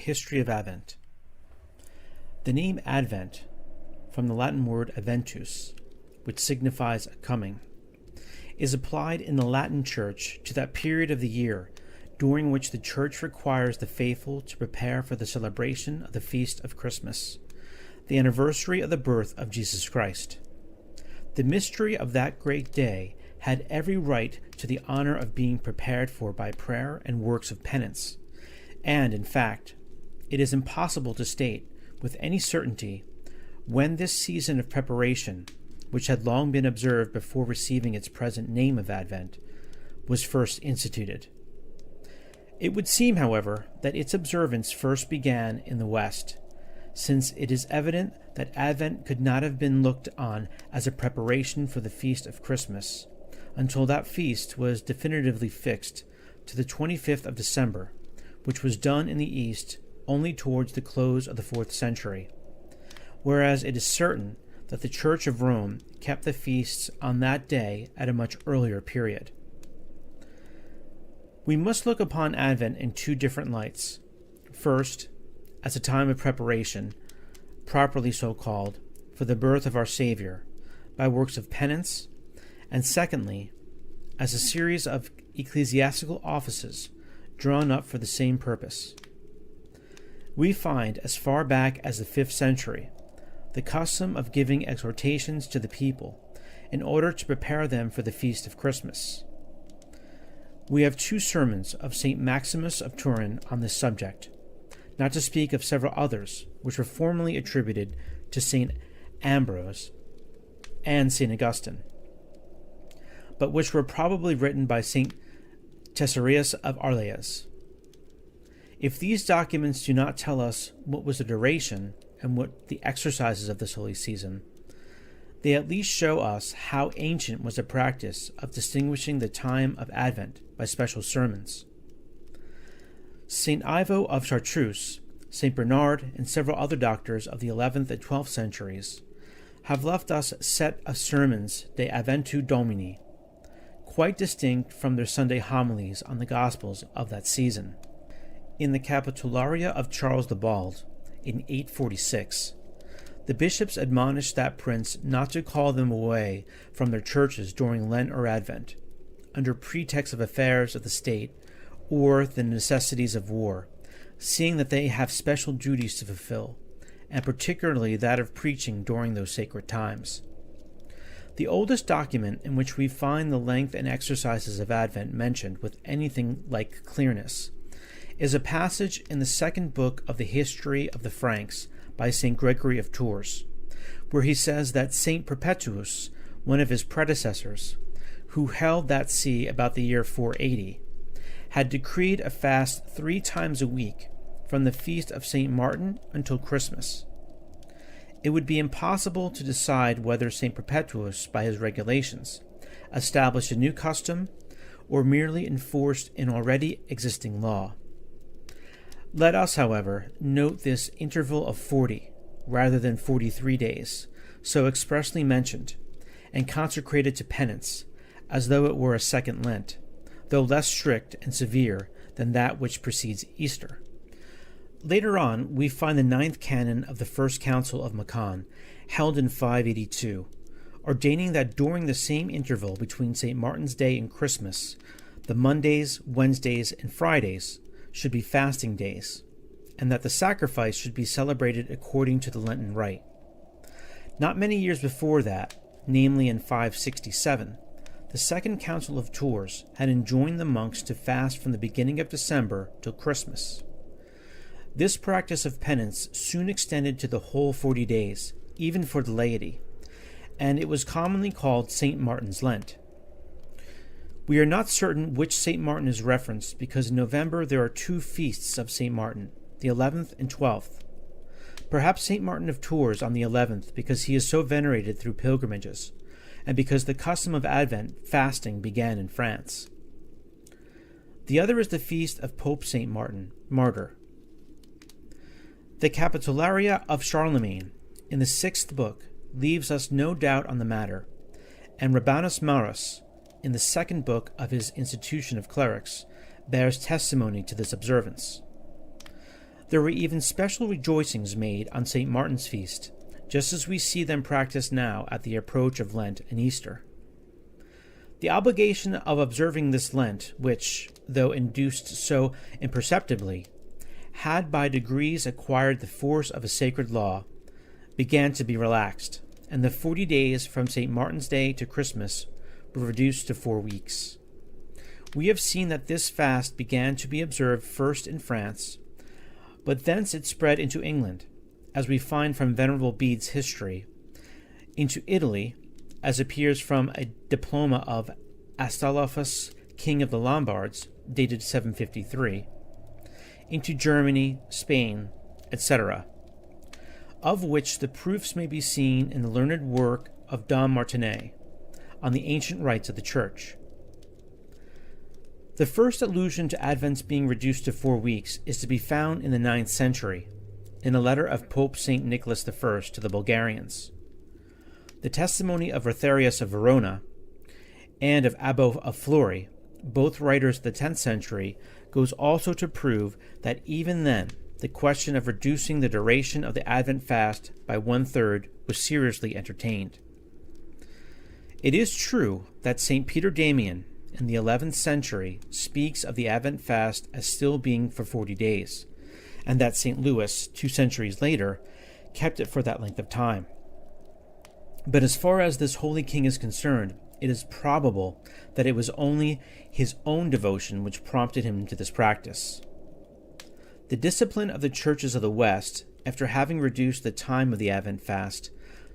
history of Advent. The name Advent, from the Latin word adventus, which signifies a coming, is applied in the Latin Church to that period of the year during which the Church requires the faithful to prepare for the celebration of the feast of Christmas, the anniversary of the birth of Jesus Christ. The mystery of that great day had every right to the honor of being prepared for by prayer and works of penance, and, in fact, it is impossible to state with any certainty when this season of preparation, which had long been observed before receiving its present name of Advent, was first instituted. It would seem, however, that its observance first began in the West, since it is evident that Advent could not have been looked on as a preparation for the feast of Christmas until that feast was definitively fixed to the 25th of December, which was done in the East only towards the close of the 4th century, whereas it is certain that the Church of Rome kept the feasts on that day at a much earlier period. We must look upon Advent in two different lights. First, as a time of preparation, properly so called, for the birth of our Savior, by works of penance, and secondly, as a series of ecclesiastical offices drawn up for the same purpose. We find, as far back as the 5th century, the custom of giving exhortations to the people in order to prepare them for the feast of Christmas. We have 2 sermons of St. Maximus of Turin on this subject, not to speak of several others which were formerly attributed to St. Ambrose and St. Augustine, but which were probably written by St. Cesarius of Arles. If these documents do not tell us what was the duration and what the exercises of this holy season, they at least show us how ancient was the practice of distinguishing the time of Advent by special sermons. St. Ivo of Chartreuse, St. Bernard, and several other doctors of the 11th and 12th centuries have left us a set of sermons de Adventu Domini, quite distinct from their Sunday homilies on the Gospels of that season. In the Capitularia of Charles the Bald, in 846, the bishops admonished that prince not to call them away from their churches during Lent or Advent, under pretext of affairs of the state or the necessities of war, seeing that they have special duties to fulfill, and particularly that of preaching during those sacred times. The oldest document in which we find the length and exercises of Advent mentioned with anything like clearness is a passage in the 2nd book of the History of the Franks by St. Gregory of Tours, where he says that St. Perpetuus, one of his predecessors, who held that see about the year 480, had decreed a fast 3 times a week from the feast of St. Martin until Christmas. It would be impossible to decide whether St. Perpetuus, by his regulations, established a new custom or merely enforced an already existing law. Let us, however, note this interval of 40, rather than 43 days, so expressly mentioned, and consecrated to penance, as though it were a second Lent, though less strict and severe than that which precedes Easter. Later on, we find the 9th canon of the First Council of Macon, held in 582, ordaining that during the same interval between St. Martin's Day and Christmas, the Mondays, Wednesdays, and Fridays should be fasting days, and that the sacrifice should be celebrated according to the Lenten rite. Not many years before that, namely in 567, the Second Council of Tours had enjoined the monks to fast from the beginning of December till Christmas. This practice of penance soon extended to the whole 40 days, even for the laity, and it was commonly called St. Martin's Lent. We are not certain which St. Martin is referenced because in November there are 2 feasts of St. Martin, the 11th and 12th. Perhaps St. Martin of Tours on the 11th because he is so venerated through pilgrimages, and because the custom of Advent fasting began in France. The other is the feast of Pope St. Martin, martyr. The Capitularia of Charlemagne, in the 6th book, leaves us no doubt on the matter, and Rabanus Maurus, in the 2nd book of his Institution of Clerics, bears testimony to this observance. There were even special rejoicings made on St. Martin's feast, just as we see them practiced now at the approach of Lent and Easter. The obligation of observing this Lent, which, though induced so imperceptibly, had by degrees acquired the force of a sacred law, began to be relaxed, and the 40 days from St. Martin's Day to Christmas were reduced to 4 weeks. We have seen that this fast began to be observed first in France, but thence it spread into England, as we find from Venerable Bede's history, into Italy, as appears from a diploma of Astolphus, king of the Lombards, dated 753, into Germany, Spain, etc., of which the proofs may be seen in the learned work of Dom Martinet on the ancient rites of the Church. The first allusion to Advent's being reduced to 4 weeks is to be found in the 9th century, in a letter of Pope St. Nicholas I to the Bulgarians. The testimony of Rotharius of Verona and of Abbot of Fleury, both writers of the 10th century, goes also to prove that even then the question of reducing the duration of the Advent fast by 1/3 was seriously entertained. It is true that St. Peter Damian in the 11th century speaks of the Advent fast as still being for 40 days, and that St. Louis, 2 centuries later, kept it for that length of time. But as far as this holy king is concerned, it is probable that it was only his own devotion which prompted him to this practice. The discipline of the churches of the West, after having reduced the time of the Advent fast,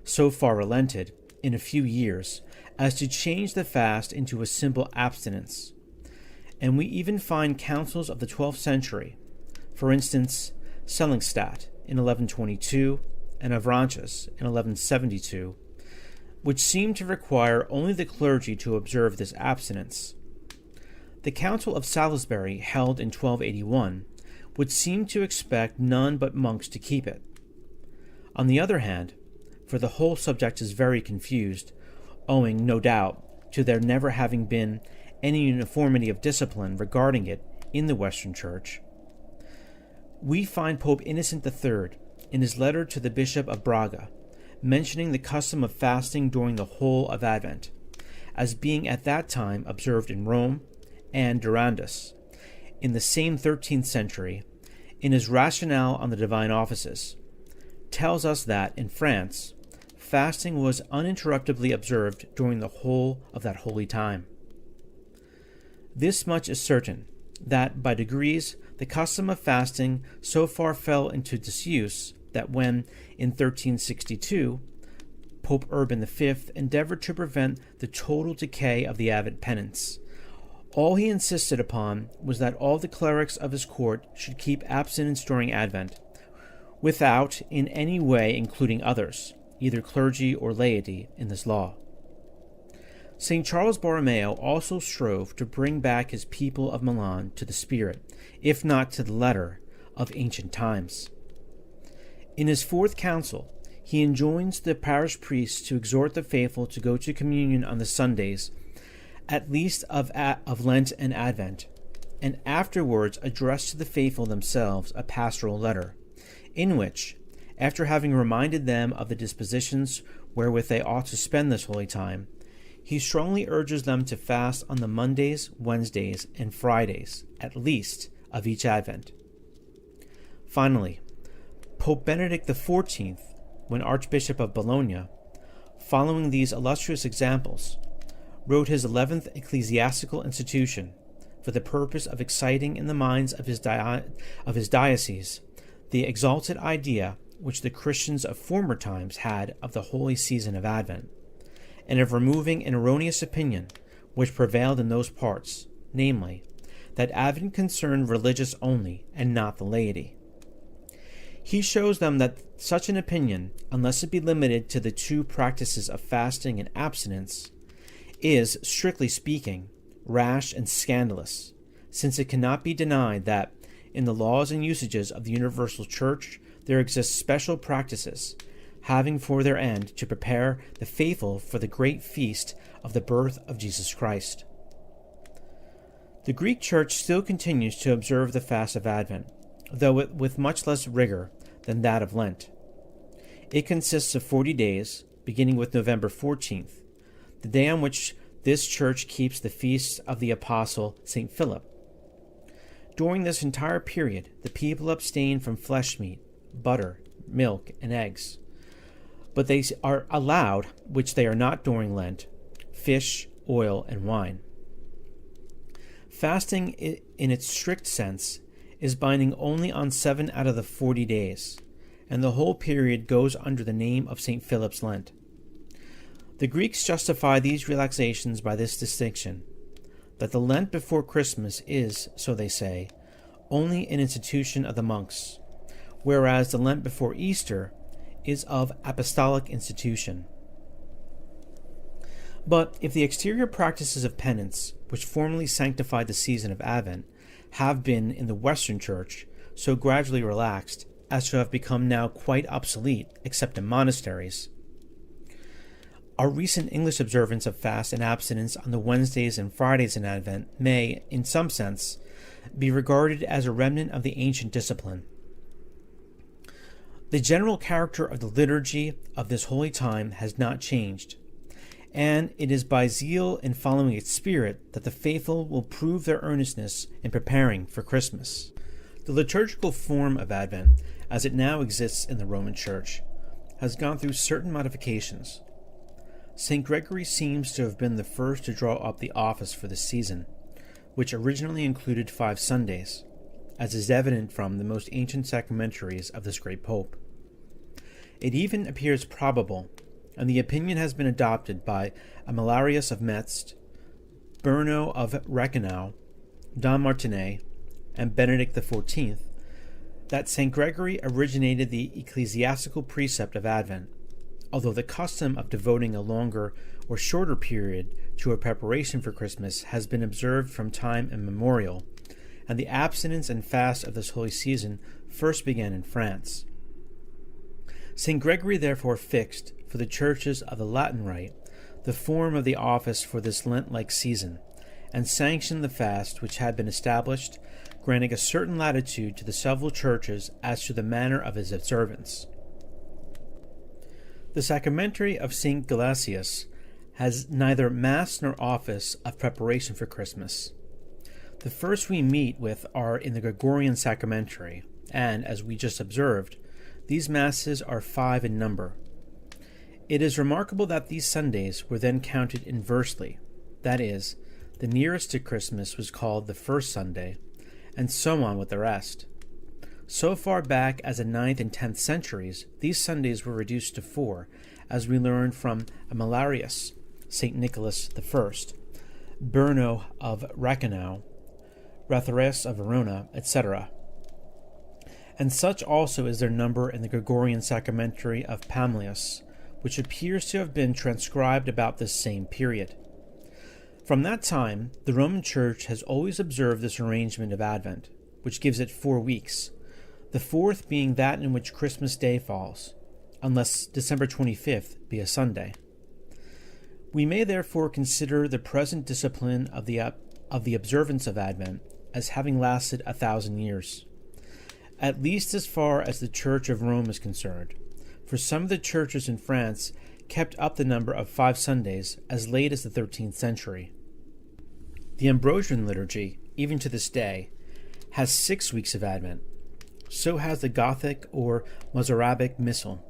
so far relented, in a few years, as to change the fast into a simple abstinence. And we even find councils of the 12th century, for instance, Seligenstadt in 1122 and Avranches in 1172, which seem to require only the clergy to observe this abstinence. The Council of Salisbury, held in 1281, would seem to expect none but monks to keep it. On the other hand, for the whole subject is very confused, owing, no doubt, to there never having been any uniformity of discipline regarding it in the Western Church, we find Pope Innocent III, in his letter to the Bishop of Braga, mentioning the custom of fasting during the whole of Advent, as being at that time observed in Rome and Durandus, in the same 13th century, in his Rationale on the Divine Offices, tells us that, in France, fasting was uninterruptedly observed during the whole of that holy time. This much is certain, that by degrees the custom of fasting so far fell into disuse that when, in 1362, Pope Urban V endeavored to prevent the total decay of the Advent penance, all he insisted upon was that all the clerics of his court should keep abstinence during Advent, without in any way including others, either clergy or laity, in this law. St. Charles Borromeo also strove to bring back his people of Milan to the spirit, if not to the letter, of ancient times. In his 4th council, he enjoins the parish priests to exhort the faithful to go to communion on the Sundays, at least of Lent and Advent, and afterwards addressed to the faithful themselves a pastoral letter, in which, after having reminded them of the dispositions wherewith they ought to spend this holy time, he strongly urges them to fast on the Mondays, Wednesdays, and Fridays, at least, of each Advent. Finally, Pope Benedict XIV, when Archbishop of Bologna, following these illustrious examples, wrote his 11th ecclesiastical institution for the purpose of exciting in the minds of his diocese the exalted idea which the Christians of former times had of the holy season of Advent, and of removing an erroneous opinion which prevailed in those parts, namely, that Advent concerned religious only and not the laity. He shows them that such an opinion, unless it be limited to the 2 practices of fasting and abstinence, is, strictly speaking, rash and scandalous, since it cannot be denied that, in the laws and usages of the universal Church, there exist special practices, having for their end to prepare the faithful for the great feast of the birth of Jesus Christ. The Greek Church still continues to observe the fast of Advent, though with much less rigor than that of Lent. It consists of 40 days, beginning with November 14th, the day on which this church keeps the feast of the Apostle St. Philip. During this entire period, the people abstain from flesh meat, butter, milk, and eggs. But they are allowed, which they are not during Lent, fish, oil, and wine. Fasting, in its strict sense, is binding only on 7 out of the 40 days, and the whole period goes under the name of St. Philip's Lent. The Greeks justify these relaxations by this distinction, that the Lent before Christmas is, so they say, only an institution of the monks, whereas the Lent before Easter is of apostolic institution. But if the exterior practices of penance, which formerly sanctified the season of Advent, have been in the Western Church so gradually relaxed as to have become now quite obsolete, except in monasteries, our recent English observance of fast and abstinence on the Wednesdays and Fridays in Advent may, in some sense, be regarded as a remnant of the ancient discipline. The general character of the liturgy of this holy time has not changed, and it is by zeal in following its spirit that the faithful will prove their earnestness in preparing for Christmas. The liturgical form of Advent, as it now exists in the Roman Church, has gone through certain modifications. St. Gregory seems to have been the first to draw up the office for this season, which originally included 5 Sundays, as is evident from the most ancient sacramentaries of this great pope. It even appears probable, and the opinion has been adopted by Amalarius of Metz, Bruno of Reichenau, Don Martinet, and Benedict XIV, that St. Gregory originated the ecclesiastical precept of Advent, although the custom of devoting a longer or shorter period to a preparation for Christmas has been observed from time immemorial, and the abstinence and fast of this holy season first began in France. St. Gregory therefore fixed, for the churches of the Latin Rite, the form of the office for this Lent-like season, and sanctioned the fast which had been established, granting a certain latitude to the several churches as to the manner of its observance. The sacramentary of St. Gelasius has neither Mass nor office of preparation for Christmas. The first we meet with are in the Gregorian sacramentary, and, as we just observed, these Masses are 5 in number. It is remarkable that these Sundays were then counted inversely, that is, the nearest to Christmas was called the first Sunday, and so on with the rest. So far back as the 9th and 10th centuries, these Sundays were reduced to 4, as we learned from Amalarius, St. Nicholas I, Bruno of Reichenau, Rathares of Verona, etc. And such also is their number in the Gregorian sacramentary of Pamlius, which appears to have been transcribed about this same period. From that time, the Roman Church has always observed this arrangement of Advent, which gives it 4 weeks, the 4th being that in which Christmas Day falls, unless December 25th be a Sunday. We may therefore consider the present discipline of the observance of Advent as having lasted 1,000 years, at least as far as the Church of Rome is concerned, for some of the churches in France kept up the number of 5 Sundays as late as the 13th century. The Ambrosian liturgy, even to this day, has 6 weeks of Advent. So has the Gothic or Mozarabic Missal.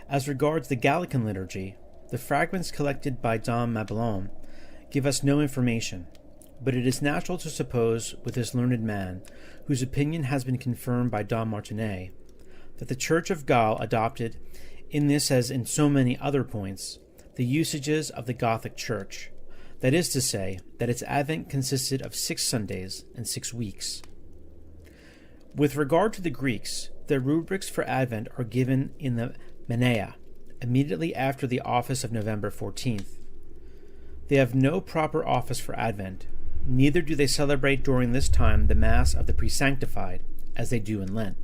As regards the Gallican liturgy, the fragments collected by Dom Mabillon give us no information, but it is natural to suppose with this learned man, whose opinion has been confirmed by Don Martinet, that the Church of Gaul adopted, in this as in so many other points, the usages of the Gothic Church, that is to say, that its Advent consisted of 6 Sundays and 6 weeks. With regard to the Greeks, their rubrics for Advent are given in the Menea, immediately after the office of November 14th. They have no proper office for Advent, neither do they celebrate during this time the Mass of the Presanctified, as they do in Lent.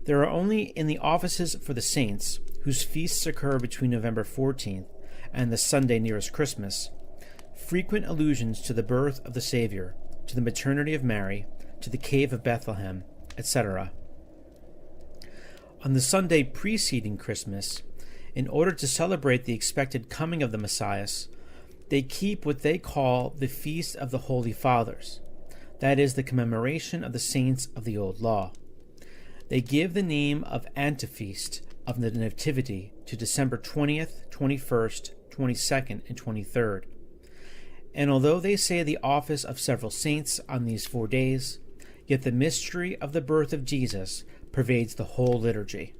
There are only in the offices for the saints, whose feasts occur between November 14th and the Sunday nearest Christmas, frequent allusions to the birth of the Savior, to the maternity of Mary, to the cave of Bethlehem, etc. On the Sunday preceding Christmas, in order to celebrate the expected coming of the Messiah, they keep what they call the Feast of the Holy Fathers, that is, the commemoration of the saints of the Old Law. They give the name of Antefeast of the Nativity to December 20th, 21st, 22nd, and 23rd. And although they say the office of several saints on these 4 days, yet the mystery of the birth of Jesus pervades the whole liturgy.